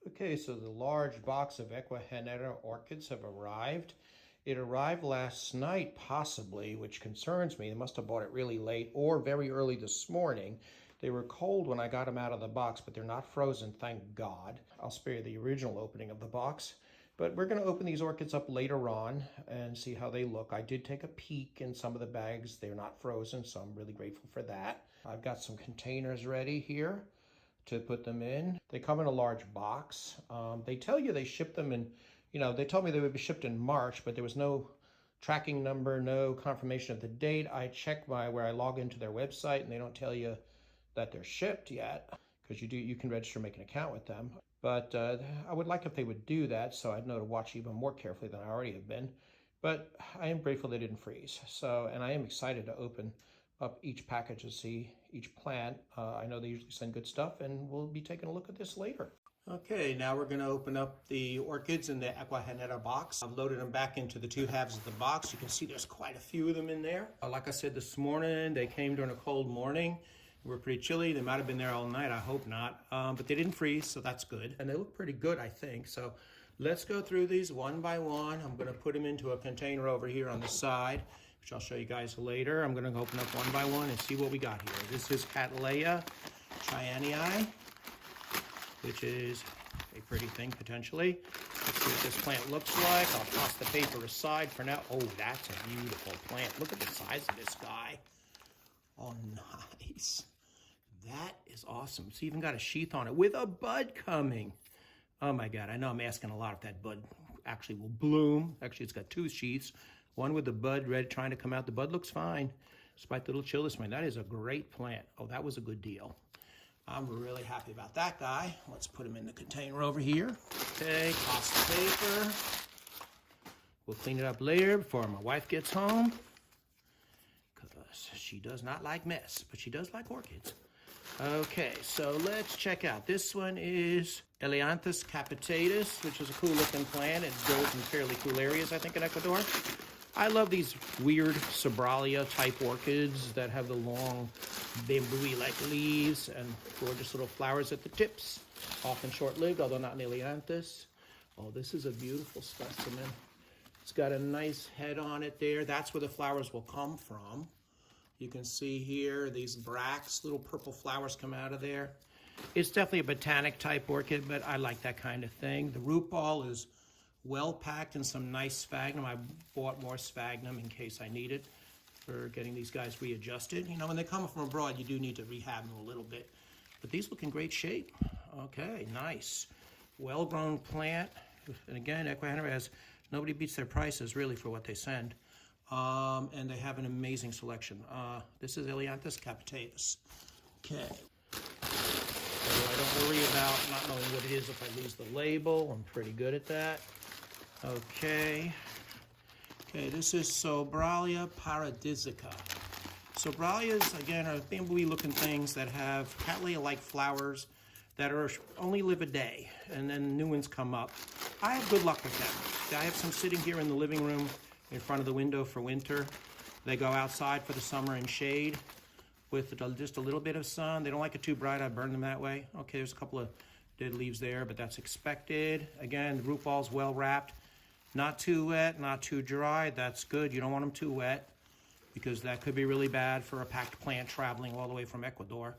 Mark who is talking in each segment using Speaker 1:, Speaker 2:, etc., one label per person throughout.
Speaker 1: Okay, so the large box of Ecuagenera orchids have arrived. It arrived last night, possibly, which concerns me. They must have bought it really late or very early this morning. They were cold when I got them out of the box, but they're not frozen, thank God. I'll spare you the original opening of the box. But we're going to open these orchids up later on and see how they look. I did take a peek in some of the bags. They're not frozen, so I'm really grateful for that. I've got some containers ready here to put them in. They come in a large box. They tell you they ship them in, they told me they would be shipped in March, but there was no tracking number, no confirmation of the date. I checked where I log into their website, and they don't tell you that they're shipped yet, because you can register and make an account with them. But I would like if they would do that, so I'd know to watch even more carefully than I already have been. But I am grateful they didn't freeze. And I am excited to open up each package and see each plant. I know they usually send good stuff, and we'll be taking a look at this later. Okay, now we're going to open up the orchids in the Ecuagenera box. I've loaded them back into the two halves of the box. You can see there's quite a few of them in there. Like I said this morning, they came during a cold morning. They were pretty chilly. They might have been there all night. I hope not. But they didn't freeze, so that's good. And they look pretty good, I think. So let's go through these one by one. I'm going to put them into a container over here on the side, which I'll show you guys later. I'm going to open up one by one and see what we got here. This is Cattleya trianaei, which is a pretty thing potentially. Let's see what this plant looks like. I'll toss the paper aside for now. Oh, that's a beautiful plant. Look at the size of this guy. Oh, nice. That is awesome. It's even got a sheath on it with a bud coming. Oh my God, I know I'm asking a lot if that bud actually will bloom. Actually, it's got two sheaths. One with the bud red trying to come out. The bud looks fine, despite the little chill this morning. That is a great plant. Oh, that was a good deal. I'm really happy about that guy. Let's put him in the container over here. Okay, toss the paper. We'll clean it up later before my wife gets home, because she does not like mess, but she does like orchids. Okay, so let's check out. This one is Elleanthus capitatus, which is a cool looking plant. It grows in fairly cool areas, I think, in Ecuador. I love these weird Sobralia type orchids that have the long bamboo-like leaves and gorgeous little flowers at the tips. Often short-lived, although not in Elleanthus. Oh, this is a beautiful specimen. It's got a nice head on it there. That's where the flowers will come from. You can see here these bracts, little purple flowers come out of there. It's definitely a botanic type orchid, but I like that kind of thing. The root ball is well packed in some nice sphagnum. I bought more sphagnum in case I need it for getting these guys readjusted. When they come from abroad, you do need to rehab them a little bit. But these look in great shape. Okay, nice. Well-grown plant. And again, Ecuagenera has, nobody beats their prices really for what they send. And they have an amazing selection. This is Elleanthus capitatus. Okay. So I don't worry about not knowing what it is if I lose the label. I'm pretty good at that. Okay. Okay, this is Sobralia paradisiaca. Sobralias, again, are bamboo-y looking things that have Cattleya-like flowers that only live a day, and then new ones come up. I have good luck with them. I have some sitting here in the living room in front of the window for winter. They go outside for the summer in shade with just a little bit of sun. They don't like it too bright. I burn them that way. Okay, there's a couple of dead leaves there, but that's expected. Again, the root ball's well wrapped. Not too wet, not too dry. That's good. You don't want them too wet, because that could be really bad for a packed plant traveling all the way from Ecuador.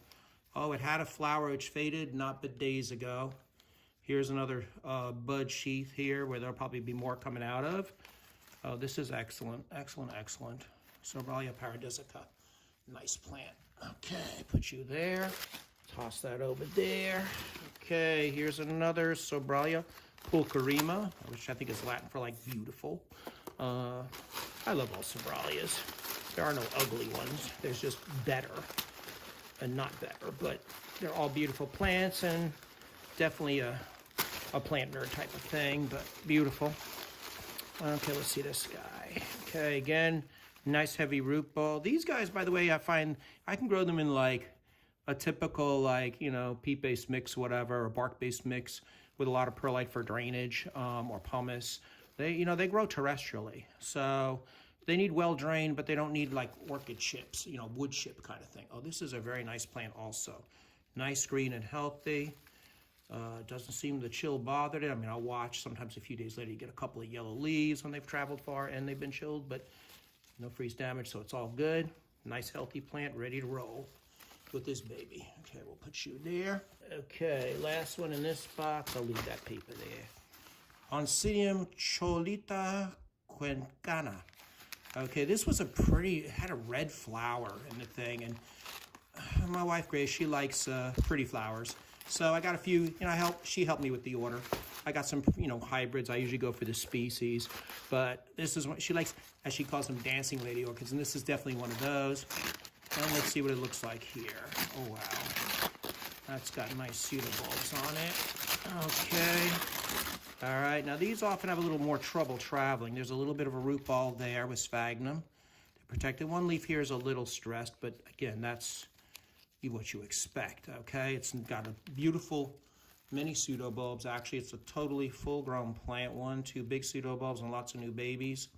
Speaker 1: Oh, it had a flower which faded not but days ago. Here's another bud sheath here where there'll probably be more coming out of. Oh, this is excellent, excellent, excellent. Sobralia paradisiaca, nice plant. Okay, put you there. Toss that over there. Okay, here's another Sobralia pulcherima, which I think is Latin for like beautiful. I love all Sobralias. There are no ugly ones. There's just better and not better, but they're all beautiful plants and definitely a plant nerd type of thing, but beautiful. Okay, let's see this guy. Okay, again, nice heavy root ball. These guys, by the way, I find I can grow them in like a typical peat-based mix, whatever, or bark-based mix with a lot of perlite for drainage, or pumice. They grow terrestrially. So they need well drained, but they don't need like orchid chips, wood chip kind of thing. Oh, this is a very nice plant also. Nice, green, and healthy. Doesn't seem the chill bothered it. I mean, I'll watch. Sometimes a few days later, you get a couple of yellow leaves when they've traveled far and they've been chilled, but no freeze damage, so it's all good. Nice, healthy plant, ready to roll with this baby. Okay, we'll put you there. Okay, last one in this box. I'll leave that paper there. Oncidium cholita Cuencana. Okay, this was it had a red flower in the thing, and my wife Grace, she likes pretty flowers. So I got a few, she helped me with the order. I got some, hybrids. I usually go for the species, but this is what she likes, as she calls them, dancing lady orchids, and this is definitely one of those. And let's see what it looks like here. Oh, wow. That's got nice pseudobulbs on it. Okay. All right, now these often have a little more trouble traveling. There's a little bit of a root ball there with sphagnum to protect it. One leaf here is a little stressed, but again, that's what you expect, okay? It's got a beautiful many pseudobulbs. Actually, it's a totally full-grown plant. 1, 2 big pseudobulbs and lots of new babies.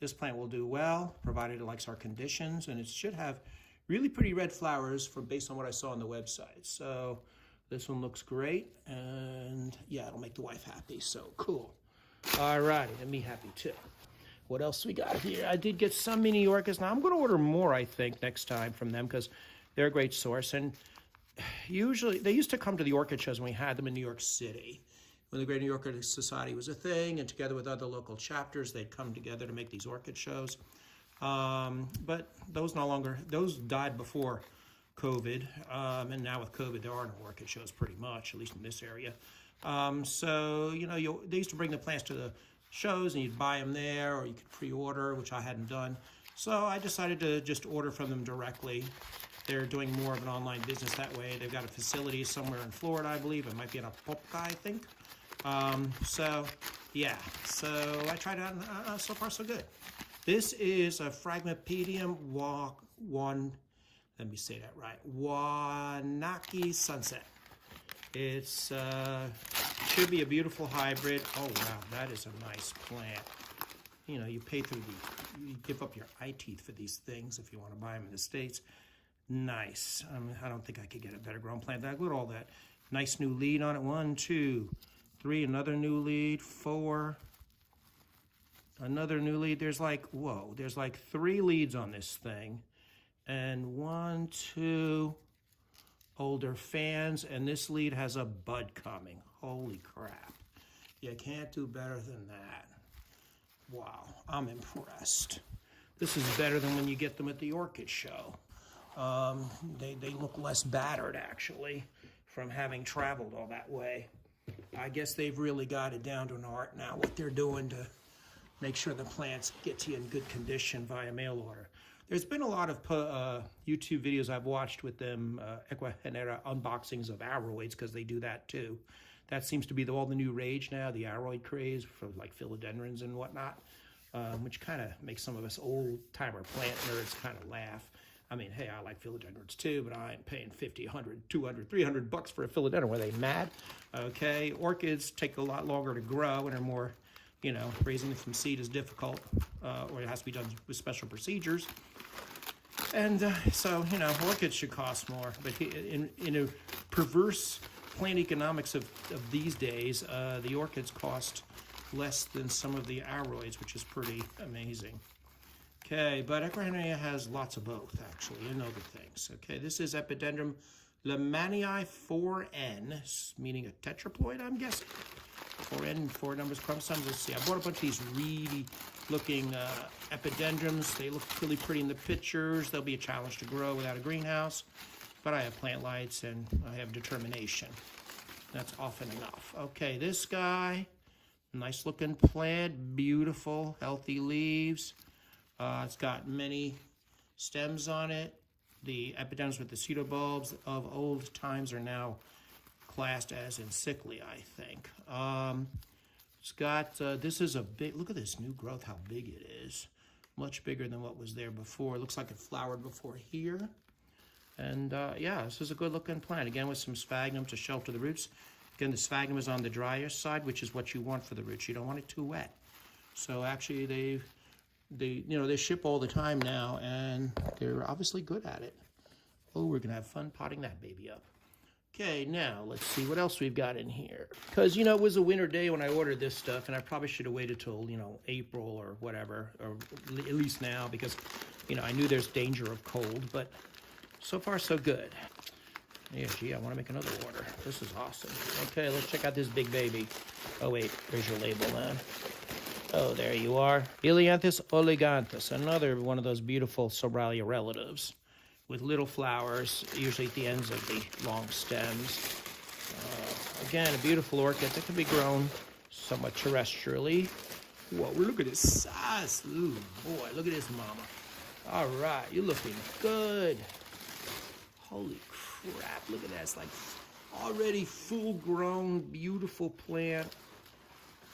Speaker 1: This plant will do well, provided it likes our conditions, and it should have really pretty red flowers based on what I saw on the website. So this one looks great, and yeah, it'll make the wife happy, so cool. All righty, and me happy too. What else we got here? I did get some mini orchids. Now I'm going to order more, I think, next time from them, because they're a great source. And usually, they used to come to the orchid shows when we had them in New York City, when the Great New York Orchid Society was a thing, and together with other local chapters, they'd come together to make these orchid shows. But those died before COVID, and now with COVID, there are no orchid shows pretty much, at least in this area. So, they used to bring the plants to the shows, and you'd buy them there, or you could pre-order, which I hadn't done. So I decided to just order from them directly. They're doing more of an online business that way. They've got a facility somewhere in Florida, I believe. It might be in a Popow, I think. So I tried it out, so far so good. This is a Phragmipedium let me say that right, Waunakee Sunset. It's should be a beautiful hybrid. Oh wow, that is a nice plant. You pay you give up your eye teeth for these things if you want to buy them in the States. Nice. I don't think I could get a better grown plant. Look at all that. Nice new lead on it. 1, 2, 3, another new lead. 4, another new lead. There's like 3 leads on this thing. And 1, 2 older fans. And this lead has a bud coming. Holy crap. You can't do better than that. Wow, I'm impressed. This is better than when you get them at the orchid show. They look less battered, actually, from having traveled all that way. I guess they've really got it down to an art now, what they're doing to make sure the plants get to you in good condition via mail order. There's been a lot of YouTube videos I've watched with them, Ecuagenera unboxings of aroids, because they do that too. That seems to be all the new rage now, the aroid craze for like philodendrons and whatnot, which kind of makes some of us old-timer plant nerds kind of laugh. I mean, hey, I like philodendrons too, but I ain't paying $50, $100, $200, $300 for a philodendron. Were they mad? Okay, orchids take a lot longer to grow and are more, raising them from seed is difficult, or it has to be done with special procedures. And so, orchids should cost more. But in a perverse plant economics of these days, the orchids cost less than some of the aroids, which is pretty amazing. Okay, but Ecuagenera has lots of both, actually, and other things. Okay, this is Epidendrum lehmannii 4N, meaning a tetraploid, I'm guessing. 4N, 4 numbers, chromosomes. Let's see, I bought a bunch of these reedy looking epidendrums. They look really pretty in the pictures. They'll be a challenge to grow without a greenhouse, but I have plant lights and I have determination. That's often enough. Okay, this guy, nice looking plant, beautiful, healthy leaves. It's got many stems on it. The epidendrums with the pseudobulbs of old times are now classed as encycli, I think. It's got, this is a big, look at this new growth, how big it is. Much bigger than what was there before. It looks like it flowered before here. And yeah, this is a good looking plant. Again, with some sphagnum to shelter the roots. Again, the sphagnum is on the drier side, which is what you want for the roots. You don't want it too wet. So actually they ship all the time now, and they're obviously good at it. Oh, we're gonna have fun potting that baby up. Okay, now let's see what else we've got in here. Because, you know, it was a winter day when I ordered this stuff, and I probably should have waited till, you know, April or whatever, or at least now, because, you know, I knew there's danger of cold, but so far so good. Yeah, gee, I want to make another order. This is awesome. Okay, let's check out this big baby. Oh, wait, there's your label, man. Oh, there you are. Elleanthus oliganthus, another one of those beautiful Sobralia relatives, with little flowers, usually at the ends of the long stems. Again, a beautiful orchid that can be grown somewhat terrestrially. Whoa, look at this size. Ooh, boy, look at this mama. All right, you're looking good. Holy crap, look at that. It's like already full-grown, beautiful plant.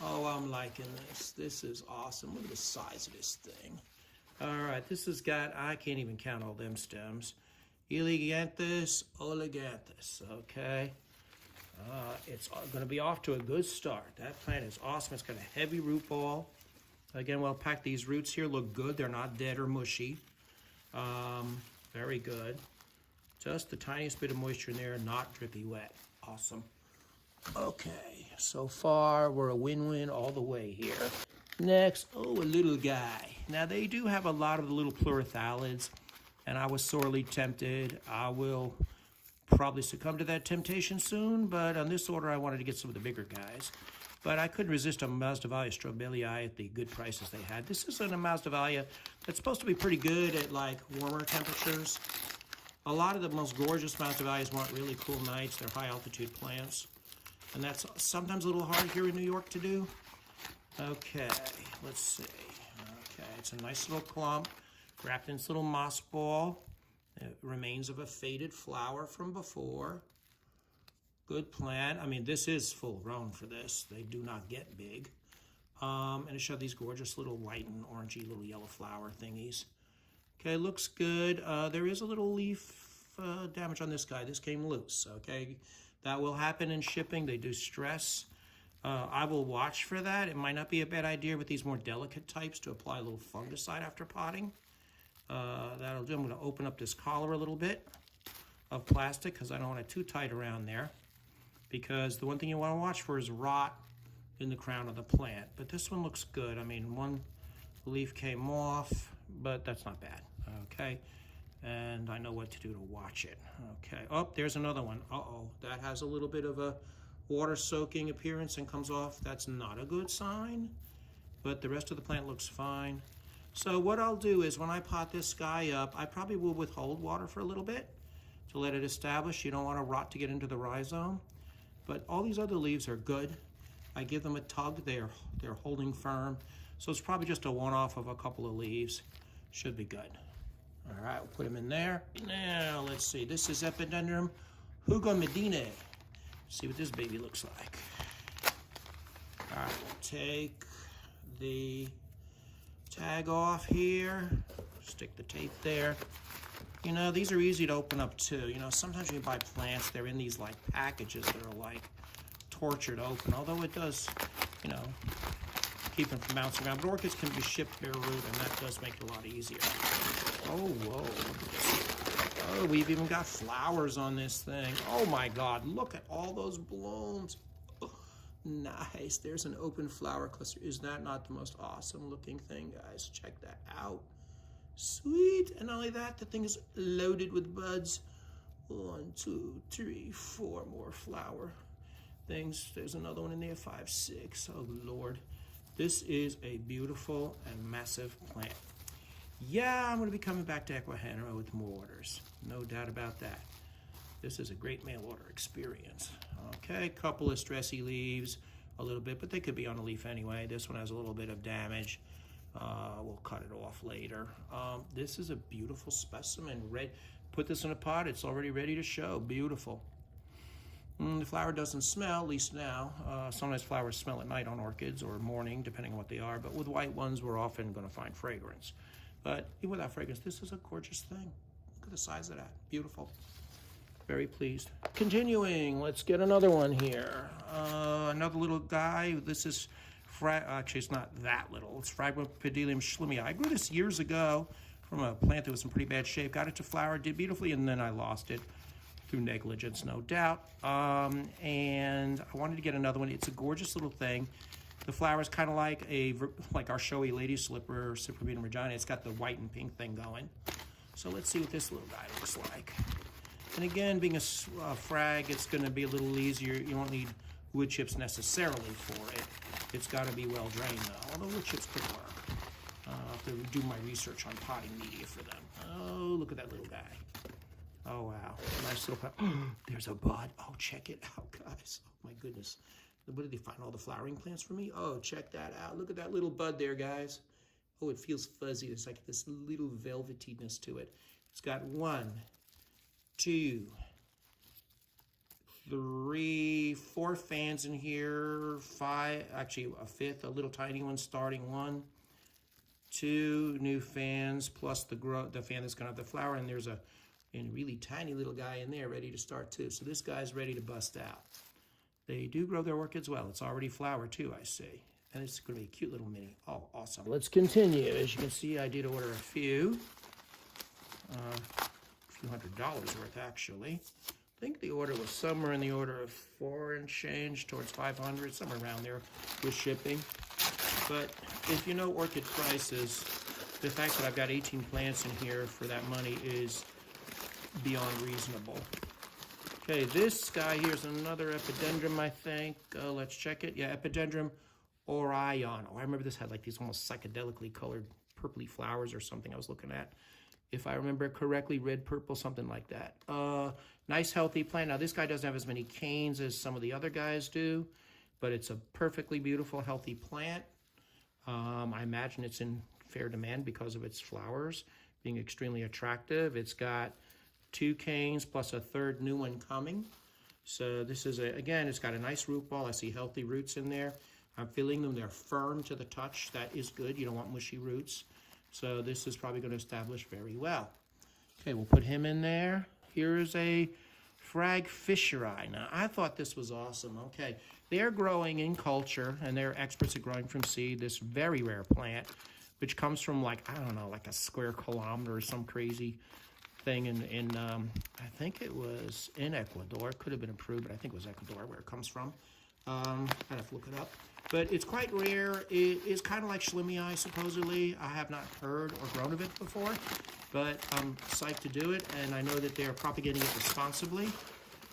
Speaker 1: Oh, I'm liking this. This is awesome. Look at the size of this thing. All right, this has got, I can't even count all them stems. Elleanthus oliganthus, okay? It's going to be off to a good start. That plant is awesome. It's got a heavy root ball. Again, well packed. These roots here look good. They're not dead or mushy. Very good. Just the tiniest bit of moisture in there, not drippy wet. Awesome. Okay, so far we're a win-win all the way here. Next, oh, a little guy. Now, they do have a lot of the little pleurothalids, and I was sorely tempted. I will probably succumb to that temptation soon, but on this order, I wanted to get some of the bigger guys. But I couldn't resist a Masdevallia strobelii at the good prices they had. This is a Masdevallia that's supposed to be pretty good at, like, warmer temperatures. A lot of the most gorgeous Masdevallias want really cool nights. They're high-altitude plants, and that's sometimes a little hard here in New York to do. Okay, let's see. Okay, it's a nice little clump wrapped in this little moss ball. It remains of a faded flower from before. Good plant. I mean, this is full grown for this. They do not get big. And it showed these gorgeous little white and orangey little yellow flower thingies. Okay, looks good. There is a little leaf damage on this guy. This came loose, okay? That will happen in shipping. They do stress. I will watch for that. It might not be a bad idea with these more delicate types to apply a little fungicide after potting. That'll do. I'm going to open up this collar a little bit of plastic because I don't want it too tight around there. Because the one thing you want to watch for is rot in the crown of the plant. But this one looks good. I mean, one leaf came off, but that's not bad. Okay. And I know what to do to watch it. Okay. Oh, there's another one. Uh-oh. That has a little bit of a water soaking appearance and comes off. That's not a good sign, but the rest of the plant looks fine. So what I'll do is when I pot this guy up, I probably will withhold water for a little bit to let it establish. You don't want to rot to get into the rhizome, but all these other leaves are good. I give them a tug. They're holding firm. So it's probably just a one-off of a couple of leaves. Should be good. All right, we'll put them in there. Now, let's see. This is Epidendrum hugomedinae. See what this baby looks like. All right, take the tag off here. Stick the tape there. You know, these are easy to open up too. You know, sometimes when you buy plants, they're in these like packages that are like torture to open. Although it does, you know, keep them from bouncing around. But orchids can be shipped bare root, and that does make it a lot easier. Oh, whoa, look at this. Oh, we've even got flowers on this thing. Oh my God, look at all those blooms. Oh, nice, there's an open flower cluster. Is that not the most awesome looking thing, guys? Check that out. Sweet, and not only that, the thing is loaded with buds. 1, 2, 3, 4 more flower things. There's another one in there, 5, 6, oh Lord. This is a beautiful and massive plant. Yeah, I'm going to be coming back to Ecuagenera with more orders. No doubt about that. This is a great mail order experience. Okay, couple of stressy leaves, a little bit, but they could be on a leaf anyway. This one has a little bit of damage. We'll cut it off later. This is a beautiful specimen. Put this in a pot. It's already ready to show. Beautiful. The flower doesn't smell, at least now. Sometimes flowers smell at night on orchids or morning, depending on what they are. But with white ones, we're often going to find fragrance. But even without fragrance, this is a gorgeous thing. Look at the size of that. Beautiful. Very pleased. Continuing, let's get another one here. Another little guy. This is, actually, it's not that little. It's Phragmipedium schlimmii. I grew this years ago from a plant that was in pretty bad shape. Got it to flower, did beautifully, and then I lost it through negligence, no doubt. And I wanted to get another one. It's a gorgeous little thing. The flower is kind of like our showy lady slipper, Cypripedium regina. It's got the white and pink thing going. So let's see what this little guy looks like. And again, being a frag, it's going to be a little easier. You won't need wood chips necessarily for it. It's got to be well drained though, although wood chips could work. I'll have to do my research on potting media for them. Oh, look at that little guy. Oh, wow. Nice little plant. There's a bud. Oh, check it out, guys. Oh, my goodness. What did they find? All the flowering plants for me? Oh, check that out. Look at that little bud there, guys. Oh, it feels fuzzy. There's like this little velvetiness to it. It's got 1, 2, 3, 4 fans in here. 5, actually a 5th, a little tiny one starting 1. 2 new fans plus the fan that's gonna have the flower, and there's a really tiny little guy in there ready to start too. So this guy's ready to bust out. They do grow their orchids well. It's already flowered too, I see. And it's gonna be a cute little mini. Oh, awesome. Let's continue. As you can see, I did order a few $100 worth actually. I think the order was somewhere in the order of 4 and change towards 500, somewhere around there with shipping. But if you know orchid prices, the fact that I've got 18 plants in here for that money is beyond reasonable. Okay, this guy here is another Epidendrum, I think. Let's check it. Yeah, Epidendrum oraio. I remember this had like these almost psychedelically colored purpley flowers or something I was looking at. If I remember correctly, red, purple, something like that. Nice, healthy plant. Now, this guy doesn't have as many canes as some of the other guys do, but it's a perfectly beautiful, healthy plant. I imagine it's in fair demand because of its flowers being extremely attractive. It's got 2 canes plus a 3rd new one coming. So this is, again, it's got a nice root ball. I see healthy roots in there. I'm feeling them. They're firm to the touch. That is good. You don't want mushy roots. So this is probably going to establish very well. Okay, we'll put him in there. Here's a Phragmipedium. Now, I thought this was awesome. Okay, they're growing in culture, and they're experts at growing from seed this very rare plant, which comes from like, I don't know, like a square kilometer or some crazy thing in I think it was in Ecuador. It could have been in Peru, but I think it was Ecuador where it comes from. I'd have to look it up. But it's quite rare. It is kind of like lehmannii, supposedly. I have not heard or grown of it before, but I'm psyched to do it, and I know that they're propagating it responsibly,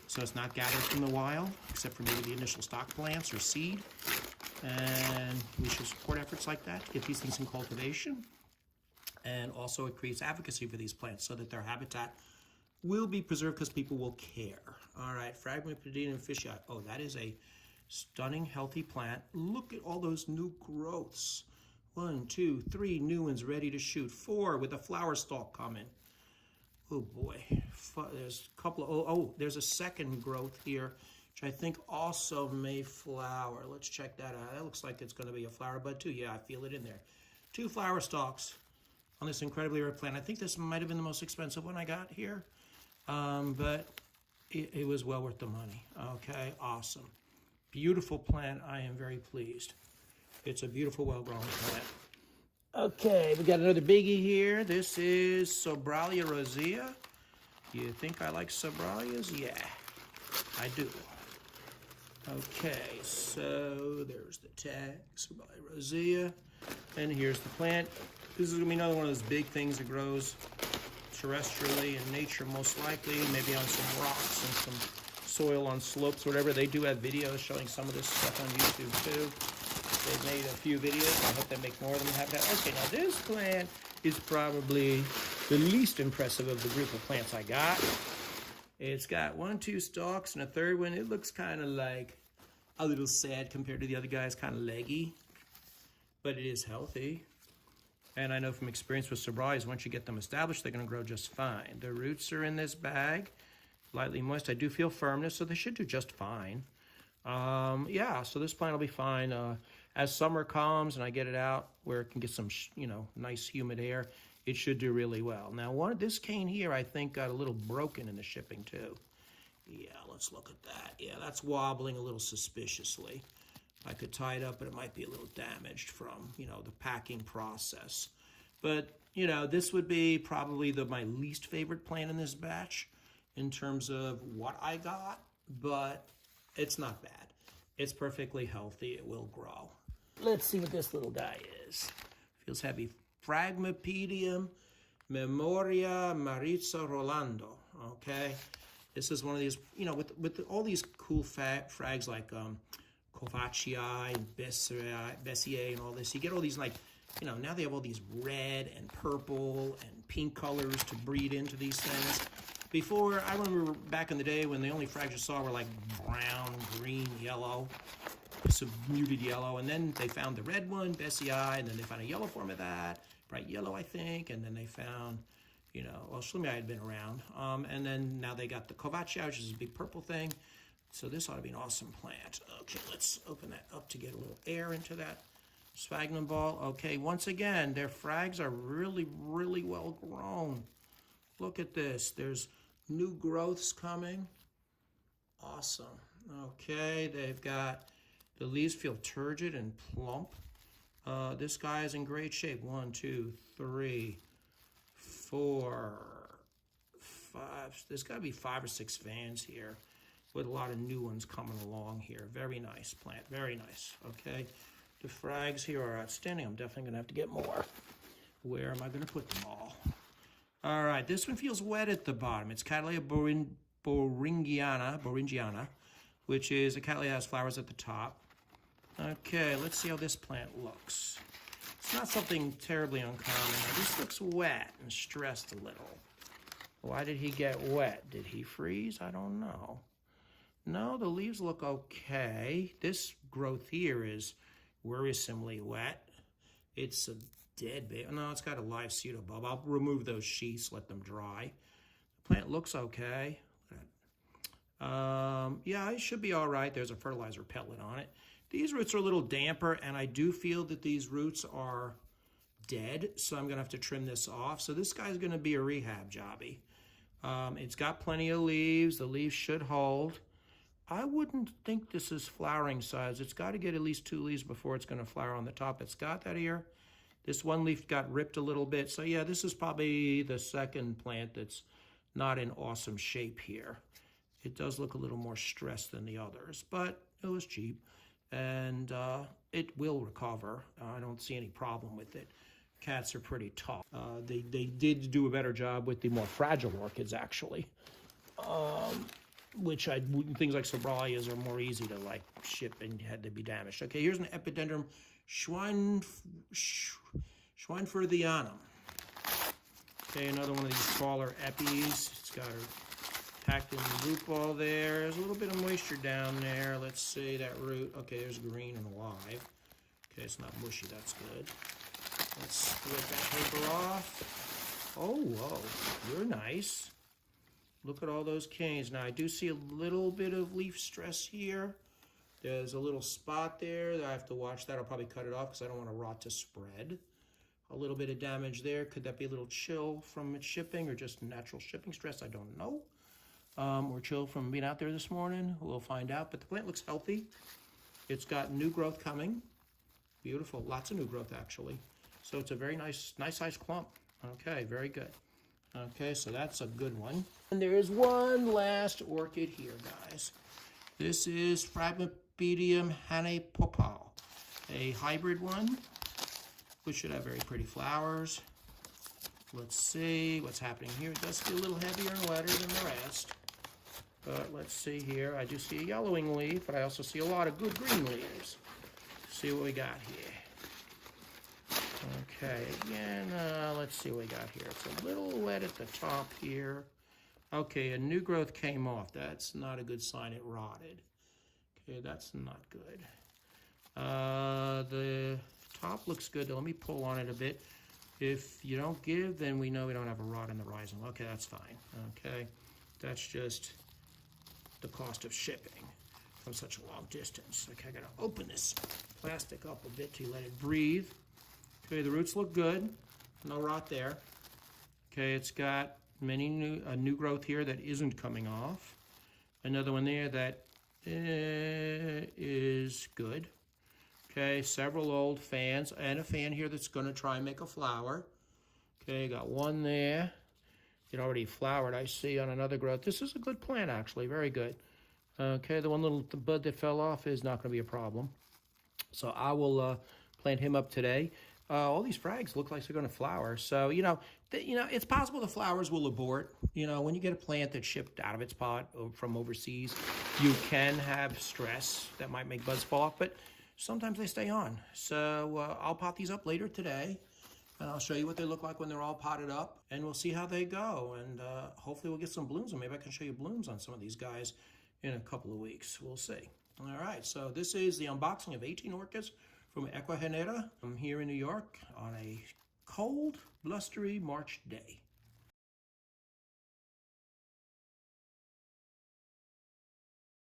Speaker 1: so it's not gathered from the wild, except for maybe the initial stock plants or seed. And we should support efforts like that to get these things in cultivation. And also it creates advocacy for these plants so that their habitat will be preserved because people will care. All right, Phragmipedium fischeri. Oh, that is a stunning, healthy plant. Look at all those new growths. 1, 2, 3 new ones ready to shoot. 4 with a flower stalk coming. Oh boy, there's a couple of, there's a second growth here, which I think also may flower. Let's check that out. That looks like it's gonna be a flower bud too. Yeah, I feel it in there. 2 flower stalks on this incredibly rare plant. I think this might have been the most expensive one I got here, but it was well worth the money. Okay, awesome. Beautiful plant. I am very pleased. It's a beautiful, well-grown plant. Okay, we got another biggie here. This is Sobralia rosea. You think I like Sobralias? Yeah, I do. Okay, so there's the tag, Sobralia rosea. And here's the plant. This is going to be another one of those big things that grows terrestrially in nature, most likely, maybe on some rocks and some soil on slopes or whatever. They do have videos showing some of this stuff on YouTube too. They've made a few videos. I hope they make more of them have that. Okay, now this plant is probably the least impressive of the group of plants I got. It's got 1, 2 stalks and a 3rd one. It looks kind of like a little sad compared to the other guys, kind of leggy, but it is healthy. And I know from experience with Sobralias, once you get them established, they're going to grow just fine. The roots are in this bag, lightly moist. I do feel firmness, so they should do just fine. Yeah, so this plant will be fine. As summer comes and I get it out where it can get some, nice humid air, it should do really well. Now, this cane here, I think, got a little broken in the shipping too. Yeah, let's look at that. Yeah, that's wobbling a little suspiciously. I could tie it up, but it might be a little damaged from, the packing process. But, this would be probably my least favorite plant in this batch. in terms of what I got, but it's not bad. It's perfectly healthy. It will grow. Let's see what this little guy is. Feels heavy. Phragmipedium, Memoria, Mariza, Rolando. Okay, this is one of these, you know, with all these cool frags like Covacii, Bessier, and all this. You get all these, like, you know, now they have all these red and purple and pink colors to breed into these things. Before, I remember back in the day when the only frags you saw were like brown, green, yellow, some muted yellow, and then they found the red one, Bessier, and then they found a yellow form of that, bright yellow, I think, and then they found, you know, well, Schweinfurthianum had been around, and then now they got the Covacii, which is a big purple thing. So this ought to be an awesome plant. Okay, let's open that up to get a little air into that sphagnum ball. Okay, once again, their frags are really, really well grown. Look at this. There's new growths coming. Awesome. Okay, they've got, the leaves feel turgid and plump. This guy is in great shape. 1, 2, 3, 4, 5. There's got to be 5 or 6 fans here, with a lot of new ones coming along here. Very nice plant, very nice, okay? The frags here are outstanding. I'm definitely gonna have to get more. Where am I gonna put them all? All right, this one feels wet at the bottom. It's Cattleya bowringiana, which is a Cattleya has flowers at the top. Okay, let's see how this plant looks. It's not something terribly uncommon. This looks wet and stressed a little. Why did he get wet? Did he freeze? I don't know. No, the leaves look okay. This growth here is worrisomely wet. It's a dead baby. No, it's got a live pseudobulb. I'll remove those sheaths, let them dry. The plant looks okay. Yeah, it should be all right. There's a fertilizer pellet on it. These roots are a little damper, and I do feel that these roots are dead, so I'm going to have to trim this off. So this guy's going to be a rehab jobby. It's got plenty of leaves. The leaves should hold. I wouldn't think this is flowering size. It's got to get at least 2 leaves before it's going to flower on the top. It's got that here. This one leaf got ripped a little bit. So yeah, this is probably the second plant that's not in awesome shape here. It does look a little more stressed than the others, but it was cheap. And it will recover. I don't see any problem with it. Cats are pretty tough. They did do a better job with the more fragile orchids, actually. Which things like Sobralias are more easy to like ship and had to be damaged. Okay, here's an Epidendrum schweinfurthianum. Okay, another one of these smaller epis. It's got her packed in the root ball there. There's a little bit of moisture down there. Let's see that root. Okay, there's green and live. Okay, it's not mushy. That's good. Let's split that paper off. Oh, whoa, you're nice. Look at all those canes. Now, I do see a little bit of leaf stress here. There's a little spot there that I have to watch that. I'll probably cut it off because I don't want to rot to spread. A little bit of damage there. Could that be a little chill from its shipping or just natural shipping stress? I don't know. Or chill from being out there this morning. We'll find out. But the plant looks healthy. It's got new growth coming. Beautiful. Lots of new growth, actually. So it's a very nice sized clump. Okay, very good. Okay, so that's a good one. And there is one last orchid here, guys. This is Phragmipedium Hanne Popow, a hybrid one, which should have very pretty flowers. Let's see what's happening here. It does feel a little heavier and wetter than the rest. But let's see here. I do see a yellowing leaf, but I also see a lot of good green leaves. Let's see what we got here. Okay, again, let's see what we got here. It's a little wet at the top here. Okay, a new growth came off. That's not a good sign. It rotted. Okay, that's not good. The top looks good. Let me pull on it a bit. If you don't give, then we know we don't have a rot in the rhizome. Okay, that's fine. Okay, that's just the cost of shipping from such a long distance. Okay, I gotta open this plastic up a bit to let it breathe. Okay, the roots look good. No rot there. Okay, it's got new growth here that isn't coming off. Another one there that is good. Okay, several old fans and a fan here that's going to try and make a flower. Okay, got one there. It already flowered, I see, on another growth. This is a good plant, actually, very good. Okay, the one little bud that fell off is not going to be a problem. So I will plant him up today. All these frags look like they're going to flower. So, it's possible the flowers will abort. When you get a plant that's shipped out of its pot from overseas, you can have stress that might make buds fall off, but sometimes they stay on. So I'll pot these up later today, and I'll show you what they look like when they're all potted up, and we'll see how they go. And hopefully we'll get some blooms, and maybe I can show you blooms on some of these guys in a couple of weeks. We'll see. All right, so this is the unboxing of 18 orchids from Ecuagenera. I'm here in New York on a cold, blustery March day.